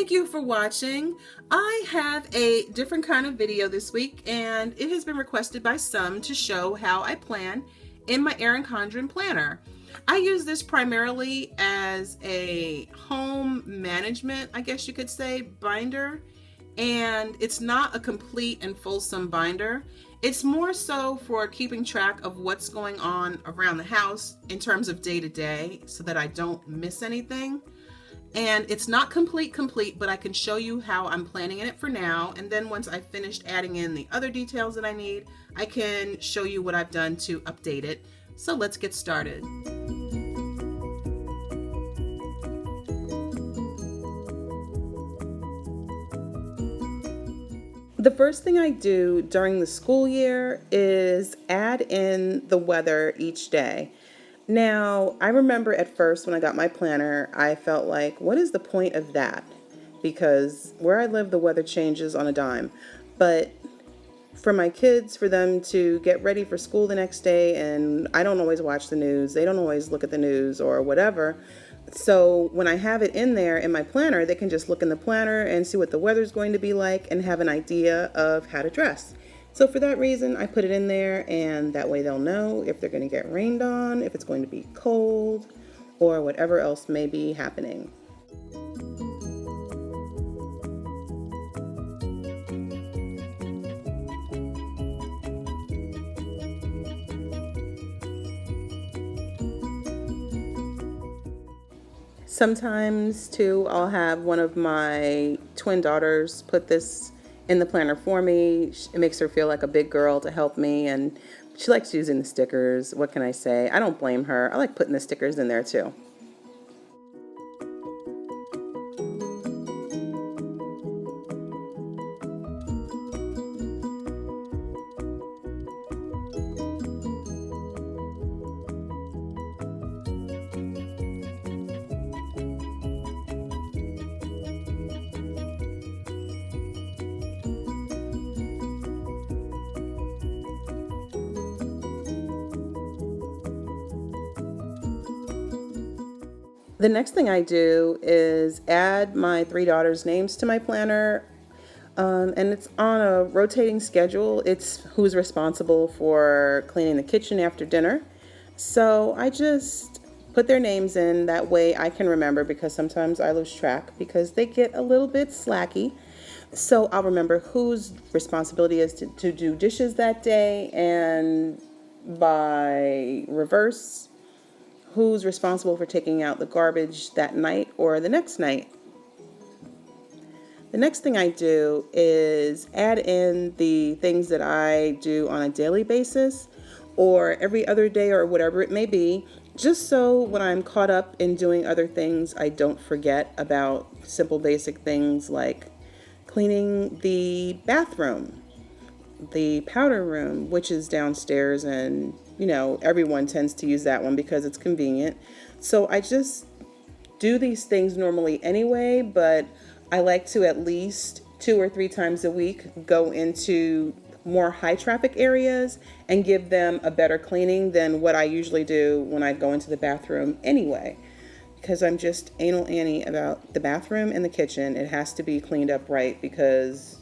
Thank you for watching. I have a different kind of video this week, and it has been requested by some to show how I plan in my Erin Condren planner. I use this primarily as a home management, I guess you could say, binder, and it's not a complete and fulsome binder. It's more so for keeping track of what's going on around the house in terms of day to day so that I don't miss anything. And it's not complete, but I can show you how I'm planning in it for now. And then once I've finished adding in the other details that I need, I can show you what I've done to update it. So let's get started. The first thing I do during the school year is add in the weather each day. Now, I remember at first when I got my planner, I felt like, what is the point of that? Because where I live, the weather changes on a dime. But for my kids, for them to get ready for school the next day, and I don't always watch the news, they don't always look at the news or whatever. So when I have it in there in my planner, they can just look in the planner and see what the weather's going to be like and have an idea of how to dress. So for that reason, I put it in there, and that way they'll know if they're going to get rained on, if it's going to be cold, or whatever else may be happening. Sometimes, too, I'll have one of my twin daughters put this in the planner for me. It makes her feel like a big girl to help me, and she likes using the stickers. What can I say? I don't blame her. I like putting the stickers in there too. The next thing I do is add my three daughters' names to my planner, and it's on a rotating schedule. It's who's responsible for cleaning the kitchen after dinner. So I just put their names in, that way I can remember, because sometimes I lose track because they get a little bit slacky. So I'll remember whose responsibility is to do dishes that day, and by reverse, who's responsible for taking out the garbage that night or the next night. The next thing I do is add in the things that I do on a daily basis or every other day or whatever it may be, just so when I'm caught up in doing other things, I don't forget about simple basic things like cleaning the bathroom, the powder room, which is downstairs, and everyone tends to use that one because it's convenient. So I just do these things normally anyway, but I like to at least 2 or 3 times a week go into more high traffic areas and give them a better cleaning than what I usually do when I go into the bathroom anyway. Because I'm just anal Annie about the bathroom and the kitchen. It has to be cleaned up right, because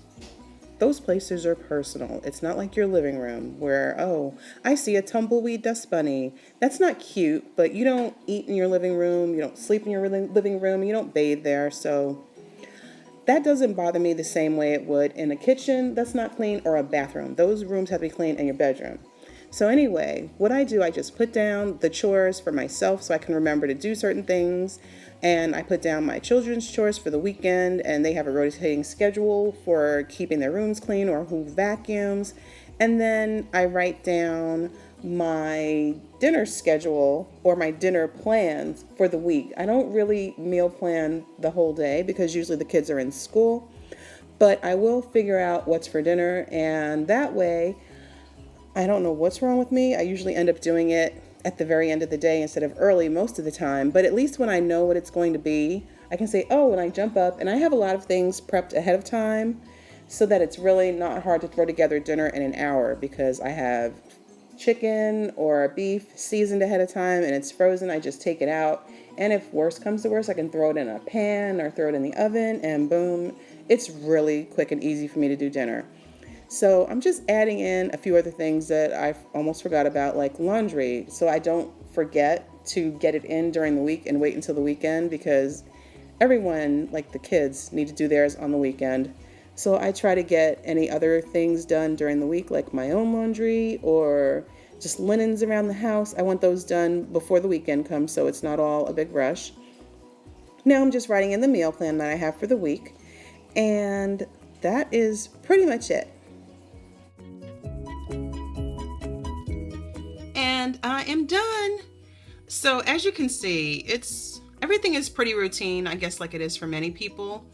those places are personal. It's not like your living room where, oh, I see a tumbleweed dust bunny. That's not cute, but you don't eat in your living room, you don't sleep in your living room, you don't bathe there. So that doesn't bother me the same way it would in a kitchen that's not clean or a bathroom. Those rooms have to be clean in your bedroom. So anyway, what I do, I just put down the chores for myself so I can remember to do certain things. And I put down my children's chores for the weekend, and they have a rotating schedule for keeping their rooms clean or who vacuums. And then I write down my dinner schedule or my dinner plans for the week. I don't really meal plan the whole day because usually the kids are in school, but I will figure out what's for dinner, and that way I don't know what's wrong with me. I usually end up doing it at the very end of the day instead of early most of the time. But at least when I know what it's going to be, I can say, oh, when I jump up, and I have a lot of things prepped ahead of time so that it's really not hard to throw together dinner in an hour, because I have chicken or beef seasoned ahead of time and it's frozen, I just take it out. And if worse comes to worse, I can throw it in a pan or throw it in the oven and boom, it's really quick and easy for me to do dinner. So I'm just adding in a few other things that I almost forgot about, like laundry, so I don't forget to get it in during the week and wait until the weekend, because everyone, like the kids, need to do theirs on the weekend. So I try to get any other things done during the week, like my own laundry or just linens around the house. I want those done before the weekend comes so it's not all a big rush. Now I'm just writing in the meal plan that I have for the week, and that is pretty much it. And I am done. So as you can see, everything is pretty routine, I guess, like it is for many people.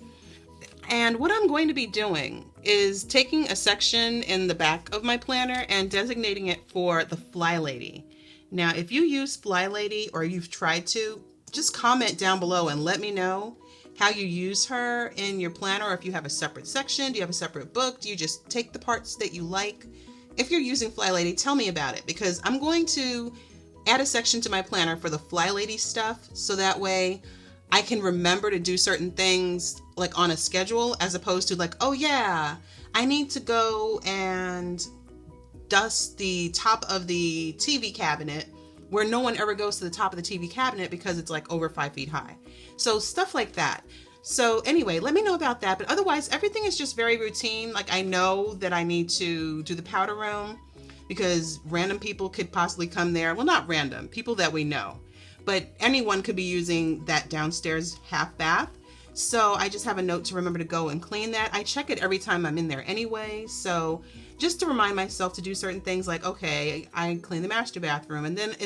And what I'm going to be doing is taking a section in the back of my planner and designating it for the Fly Lady. Now, if you use Fly Lady or you've tried to, just comment down below and let me know how you use her in your planner, or if you have a separate section, do you have a separate book, do you just take the parts that you like? If you're using Fly Lady, tell me about it, because I'm going to add a section to my planner for the Fly Lady stuff, so that way I can remember to do certain things like on a schedule, as opposed to like, oh yeah, I need to go and dust the top of the TV cabinet, where no one ever goes to the top of the TV cabinet because it's like over 5 feet high. So stuff like that. So anyway, let me know about that. But otherwise, everything is just very routine. Like, I know that I need to do the powder room because random people could possibly come there. Well, not random, people that we know. But anyone could be using that downstairs half bath. So I just have a note to remember to go and clean that. I check it every time I'm in there anyway. So just to remind myself to do certain things, like, okay, I clean the master bathroom. And then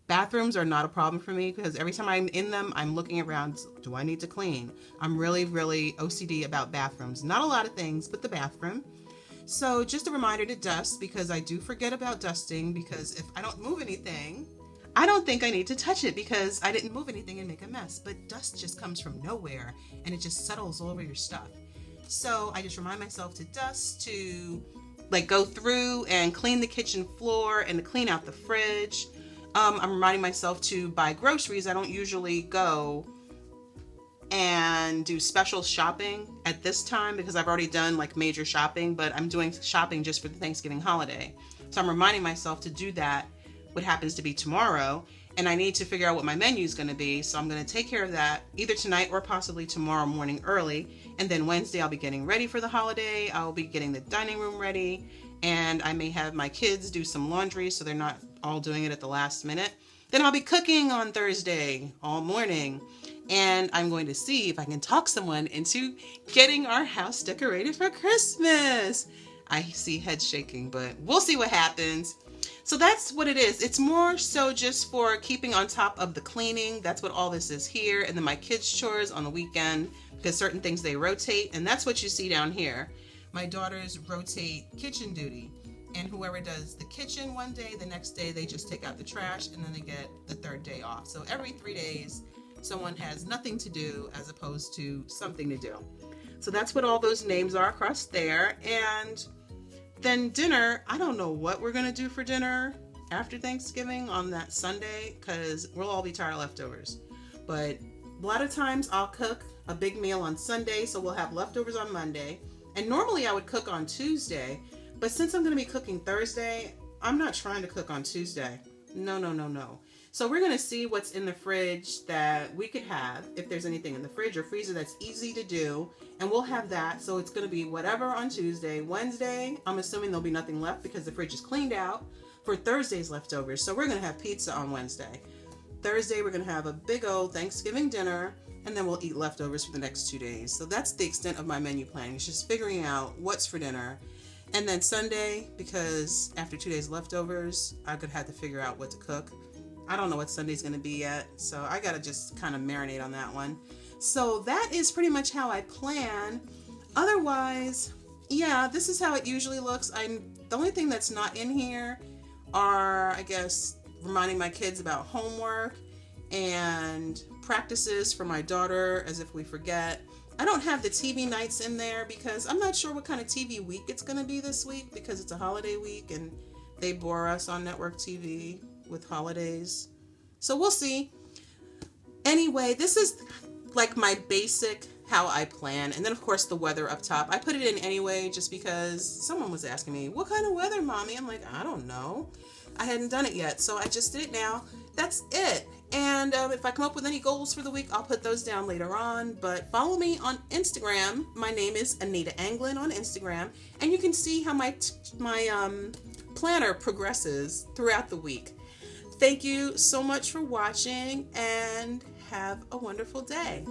bathrooms are not a problem for me, because every time I'm in them, I'm looking around, do I need to clean? I'm really, really OCD about bathrooms. Not a lot of things, but the bathroom. So just a reminder to dust, because I do forget about dusting, because if I don't move anything, I don't think I need to touch it because I didn't move anything and make a mess. But dust just comes from nowhere and it just settles all over your stuff. So I just remind myself to dust, to like go through and clean the kitchen floor and to clean out the fridge. I'm reminding myself to buy groceries. I don't usually go and do special shopping at this time because I've already done like major shopping, but I'm doing shopping just for the Thanksgiving holiday. So I'm reminding myself to do that, what happens to be tomorrow, and I need to figure out what my menu is going to be. So I'm going to take care of that either tonight or possibly tomorrow morning early. And then Wednesday I'll be getting ready for the holiday. I'll be getting the dining room ready, and I may have my kids do some laundry so they're not all doing it at the last minute. Then I'll be cooking on Thursday all morning, and I'm going to see if I can talk someone into getting our house decorated for Christmas. I see heads shaking, but we'll see what happens. So that's what it is. It's more so just for keeping on top of the cleaning. That's what all this is here. And then my kids' chores on the weekend, because certain things they rotate. And that's what you see down here. My daughters rotate kitchen duty. And whoever does the kitchen one day, the next day they just take out the trash, and then they get the third day off. So every 3 days, someone has nothing to do as opposed to something to do. So that's what all those names are across there. And then dinner, I don't know what we're going to do for dinner after Thanksgiving on that Sunday, because we'll all be tired of leftovers. But a lot of times I'll cook a big meal on Sunday, so we'll have leftovers on Monday. And normally I would cook on Tuesday, but since I'm going to be cooking Thursday, I'm not trying to cook on Tuesday. No. So we're going to see what's in the fridge that we could have, if there's anything in the fridge or freezer that's easy to do, and we'll have that. So it's going to be whatever on Tuesday. Wednesday, I'm assuming there'll be nothing left because the fridge is cleaned out for Thursday's leftovers. So we're going to have pizza on Wednesday. Thursday, we're going to have a big old Thanksgiving dinner, and then we'll eat leftovers for the next 2 days. So that's the extent of my menu planning. It's just figuring out what's for dinner. And then Sunday, because after 2 days leftovers, I could have to figure out what to cook. I don't know what Sunday's going to be yet, so I got to just kind of marinate on that one. So that is pretty much how I plan. Otherwise, yeah, this is how it usually looks. The only thing that's not in here are, I guess, reminding my kids about homework and practices for my daughter, as if we forget. I don't have the TV nights in there because I'm not sure what kind of TV week it's going to be this week, because it's a holiday week and they bore us on network TV with holidays. So we'll see. Anyway, this is like my basic how I plan. And then, of course, the weather up top. I put it in anyway just because someone was asking me, what kind of weather, Mommy? I'm like, I don't know. I hadn't done it yet, so I just did it now. That's it. And if I come up with any goals for the week, I'll put those down later on. But follow me on Instagram. My name is Anita Anglin on Instagram. And you can see how my planner progresses throughout the week. Thank you so much for watching, and have a wonderful day.